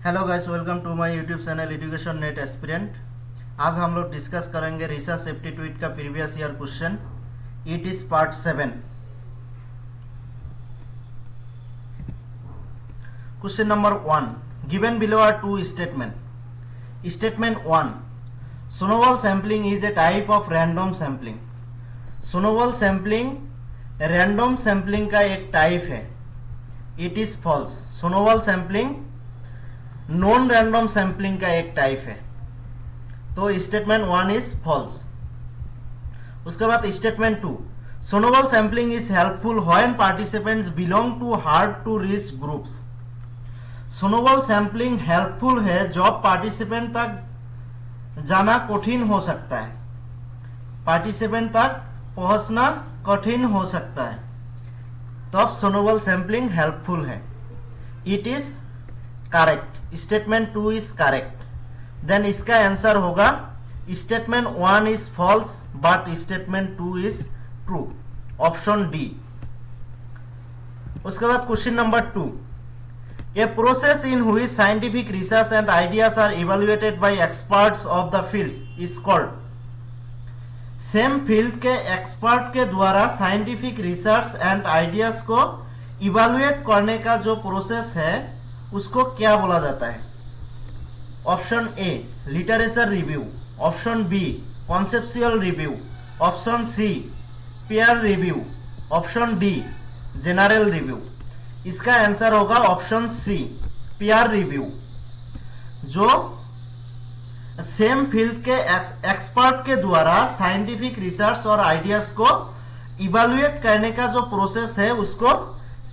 Hello guys, welcome to my YouTube channel education NET aspirant. आज हम लोग discuss करेंगे रिसर्च एप्टीट्यूड का previous year question. It is part 7। Question number 1 given below are two statement. Statement 1, snowball sampling is a type of random sampling. Snowball sampling random sampling का एक type है। It is false. Snowball sampling non random sampling का एक type है, तो statement 1 is false. उसके बाद statement 2, snowball sampling is helpful when participants belong to hard to reach groups. Snowball sampling helpful है जब पार्टिसिपेंट तक जाना कठिन हो सकता है, पार्टिसिपेंट तक पहुंचना कठिन हो सकता है, तब सोनोवॉल सैम्पलिंग हेल्पफुल है। It is correct. Statement 2 is correct. Then इसका आंसर होगा statement 1 is false but statement 2 is true, option D. उसके बाद question number 2, a process in which scientific research and ideas are evaluated by experts of the field is called. Same field के expert के द्वारा scientific research and ideas को evaluate करने का जो process है उसको क्या बोला जाता है? Option A literature review, option B conceptual review, option C peer review, option D general review. इसका आंसर होगा ऑप्शन सी पीयर रिव्यू। जो सेम फील्ड के एक्सपर्ट के द्वारा साइंटिफिक रिसर्च और आइडियाज को इवेल्युएट करने का जो प्रोसेस है उसको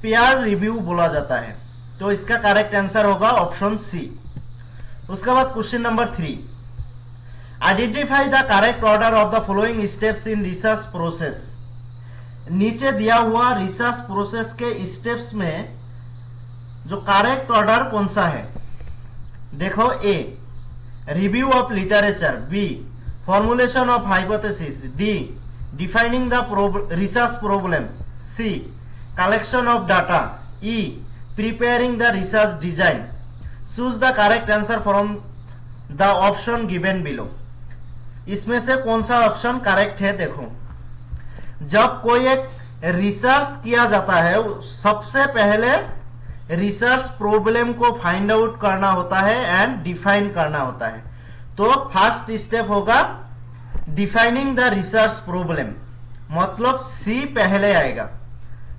पीयर रिव्यू बोला जाता है, तो इसका करेक्ट आंसर होगा ऑप्शन सी। उसके बाद question number 3, identify the correct order of the following steps in research process. नीचे दिया हुआ रिसर्च प्रोसेस के स्टेप्स में जो करेक्ट ऑर्डर कौन सा है? देखो, A review of literature, B formulation of hypothesis, D defining the research problems, C collection of data, E preparing the research design. Choose the correct answer from the option given below. इसमें से कौन सा option correct है? देखो, जब कोई एक research किया जाता है सबसे पहले रिसर्च प्रॉब्लम को फाइंड आउट करना होता है एंड डिफाइन करना होता है, तो फर्स्ट स्टेप होगा डिफाइनिंग द रिसर्च प्रॉब्लम, मतलब सी पहले आएगा।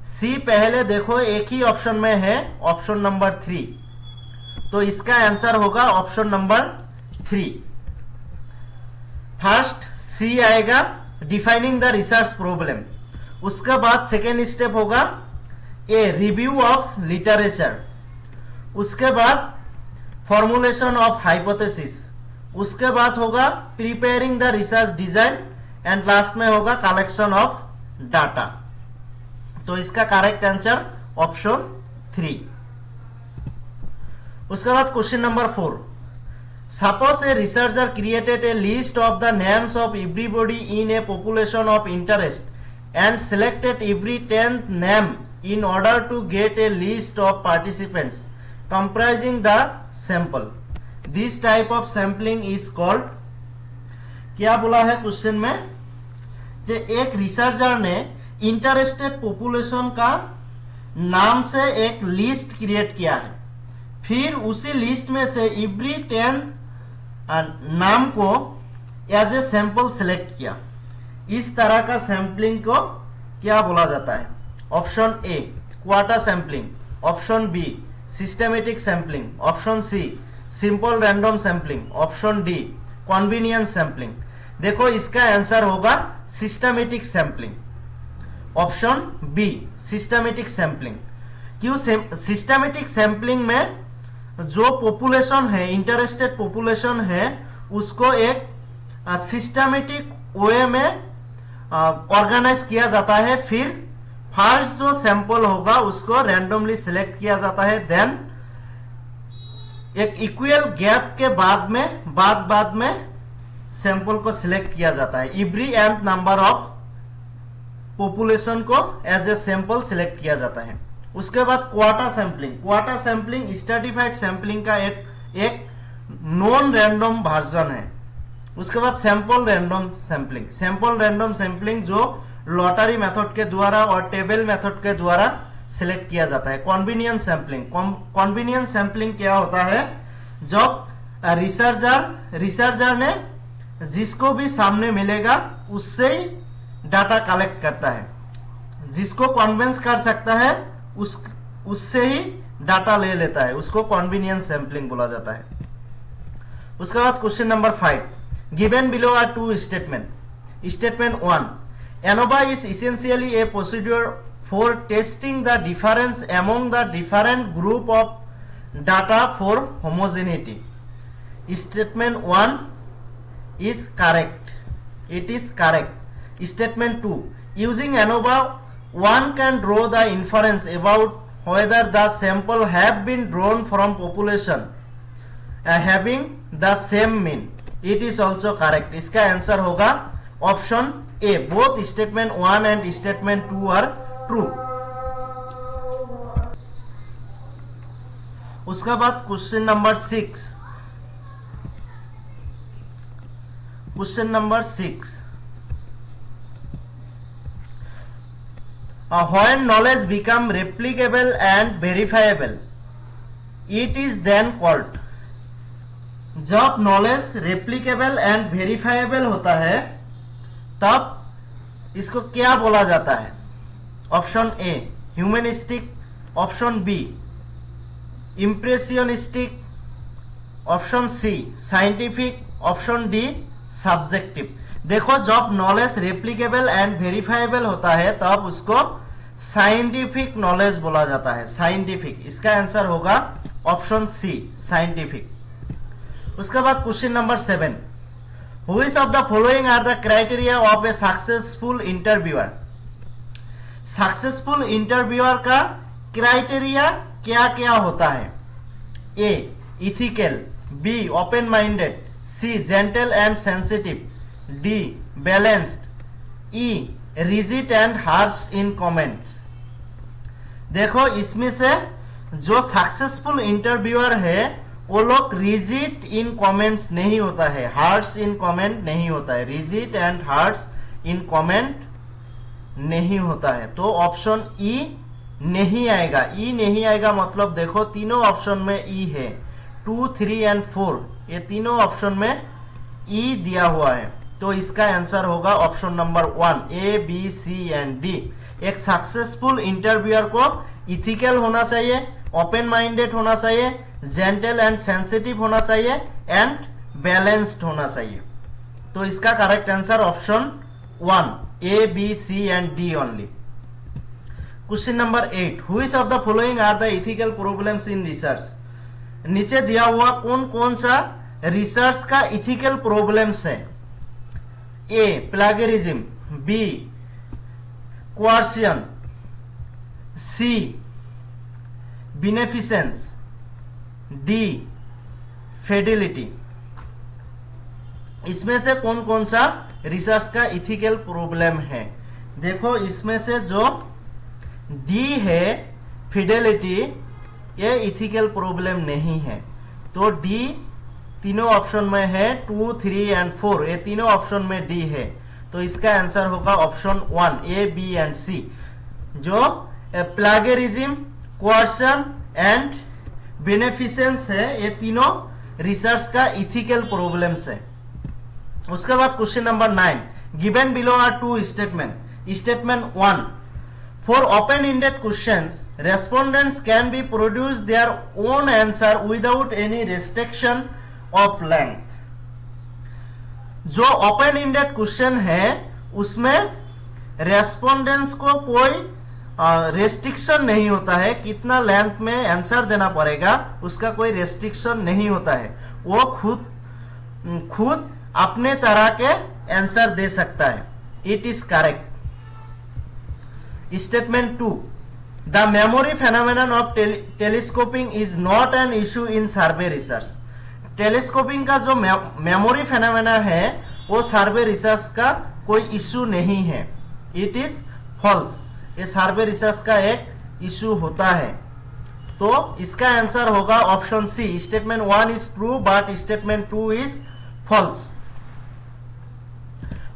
सी पहले देखो एक ही ऑप्शन में है, ऑप्शन नंबर 3, तो इसका आंसर होगा ऑप्शन नंबर 3। फर्स्ट सी आएगा डिफाइनिंग द रिसर्च प्रॉब्लम। उसके बाद सेकेंड स्टेप होगा ए रिव्यू ऑफ लिटरेचर, उसके बाद फॉर्मुलेशन ऑफ हाइपोथेसिस, उसके बाद होगा preparing the research design and last में होगा कलेक्शन ऑफ डाटा, तो इसका करेक्ट आंसर ऑप्शन 3। उसके बाद question number 4, suppose a researcher created a list of the names of everybody in a population of interest and selected every 10th name in order to get a list of participants comprising the sample. This type of sampling is called. क्या बोला है question में? कि एक researcher ने interested population का नाम से एक लिस्ट क्रिएट किया है, फिर उसी लिस्ट में से एवरी 10 नाम को एज ए सैंपल सिलेक्ट किया। इस तरह का सैंपलिंग को क्या बोला जाता है? Option A quarter sampling, option B systematic sampling, option C simple random sampling, option D convenience sampling. देखो, इसका आंसर होगा systematic sampling, option B systematic sampling. क्यों? सिस्टमेटिक सैंपलिंग में जो पॉपुलेशन है, इंटरेस्टेड पॉपुलेशन है, उसको एक सिस्टमेटिक वे में ऑर्गेनाइज किया जाता है, फिर फर्स्ट जो सैंपल होगा उसको रैंडमली सिलेक्ट किया जाता है, देन एक इक्वल गैप के बाद में सैंपल को सिलेक्ट किया जाता है। Every nth number of population को एज ए सैंपल सिलेक्ट किया जाता है। उसके बाद quarter sampling. Quarter sampling stratified sampling का एक एक नॉन रैंडम वर्जन है। उसके बाद sample random sampling, sample random sampling जो लॉटरी मेथड के द्वारा और टेबल मेथड के द्वारा सिलेक्ट किया जाता है। कॉन्वीनियंस सैंपलिंग, कॉन्वीनियंस सैंपलिंग क्या होता है, जब रिसर्चर ने जिसको भी सामने मिलेगा उससे ही डाटा कलेक्ट करता है, जिसको कन्विंस कर सकता है उससे ही डाटा ले लेता है, उसको कॉन्वीनियंस सैंपलिंग बोला जाता है। उसके बाद question number 5, given below are two statement. Statement 1, ANOVA is essentially a procedure for testing the difference among the different group of data for homogeneity. Statement 1 is correct. It is correct. Statement 2, using ANOVA, one can draw the inference about whether the sample have been drawn from population having the same mean. It is also correct. इसका answer होगा option A. Both statement 1 and statement 2 are true. उसका बाद question number 6, question number 6, when knowledge become replicable and verifiable, it is then called। जब knowledge replicable and verifiable होता है तब इसको क्या बोला जाता है? Option A humanistic, option B impressionistic, option C scientific, option D subjective. देखो, जब नॉलेज रेप्लिकेबल एंड वेरीफाइबल होता है तब उसको साइंटिफिक नॉलेज बोला जाता है, साइंटिफिक। इसका आंसर होगा ऑप्शन सी साइंटिफिक। उसके बाद question number 7, which of the following are the criteria of a successful interviewer. Successful interviewer का क्राइटेरिया क्या क्या होता है? A ethical, B open minded, C gentle and sensitive, D balanced, E rigid and harsh in comments. देखो, इसमें से जो successful interviewer है वो लोग रिजिड इन कमेंट्स नहीं होता है, हार्श इन कमेंट नहीं होता है, rigid and harsh in comment नहीं होता है। तो ऑप्शन ई नहीं आएगा। ई नहीं आएगा मतलब देखो, तीनों ऑप्शन में ई है, 2, 3 एंड 4, ये तीनों ऑप्शन में ई दिया हुआ है। तो इसका आंसर होगा option number 1, A B C and D. एक सक्सेसफुल इंटरव्यूअर को इथिकल होना चाहिए, ओपन माइंडेड होना चाहिए, जेंटल एंड सेंसिटिव होना चाहिए एंड बैलेंस्ड होना चाहिए। तो इसका correct answer option 1, A B C and D only. Question number 8, which of the following are the ethical problems in research. नीचे दिया हुआ कौन कौन सा रिसर्च का इथिकल प्रॉब्लम्स है? ए प्लेगरिज्म, बी कोअर्शन, सी बेनिफिसेंस, डी फिडेलिटी। इसमें से कौन कौन सा रिसर्च का इथिकल प्रॉब्लम है? देखो, इसमें से जो डी है फिडेलिटी, ये इथिकल प्रॉब्लम नहीं है। तो डी तीनों ऑप्शन में है, 2, 3 एंड 4, ये तीनों ऑप्शन में डी है। तो इसका आंसर होगा ऑप्शन 1, ए बी एंड सी। जो प्लेगरिज्म, कोअर्शन एंड बेनिफिसेंस है, ये तीनों रिसर्च का इथिकल प्रॉब्लम्स है। उसके बाद question number 9, given below are 2 statement. Statement 1, for open ended questions respondents can be produce their own answer without any restriction of length. जो open ended question है उसमें रेस्पोंडेंट्स को कोई रेस्ट्रिक्शन नहीं होता है, कितना लेंथ में आंसर देना पड़ेगा उसका कोई रेस्ट्रिक्शन नहीं होता है। वो खुद अपने तरह के आंसर दे सकता है। It is correct. Statement 2, the memory phenomenon of telescoping is not an issue in survey research. Telescoping का जो मेमोरी फेनोमेना है वो सर्वे रिसर्च का कोई इश्यू नहीं है। It is false. ये सर्वे रिसर्च का एक इश्यू होता है। तो इसका आंसर होगा option C, statement 1 is true but statement 2 is false.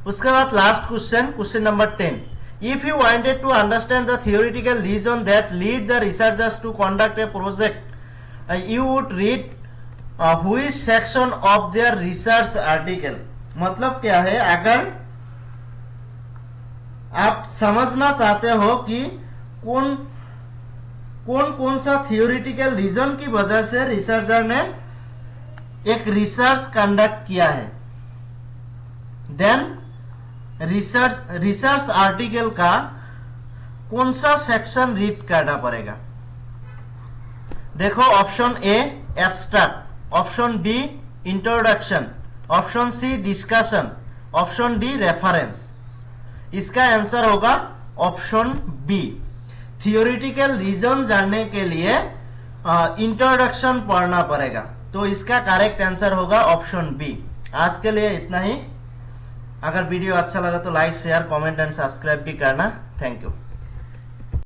उसके बाद last question number 10। If you wanted to understand the theoretical reason that lead the researchers to conduct a project, you would read which section of their research article। मतलब क्या है, अगर आप समझना चाहते हो कि कौन सा थियोरिटिकल रीजन की वजह से रिसर्चर ने एक रिसर्च कंडक्ट किया है, देन रिसर्च आर्टिकल का कौन सा सेक्शन रीड करना पड़ेगा। देखो, option A abstract, option B introduction, option C discussion, option D reference. इसका आंसर होगा ऑप्शन बी। थियोरिटिकल रीजन जानने के लिए इंट्रोडक्शन पढ़ना पड़ेगा, तो इसका करेक्ट आंसर होगा ऑप्शन बी। आज के लिए इतना ही। अगर वीडियो अच्छा लगा तो like, share, comment and subscribe भी करना। Thank you.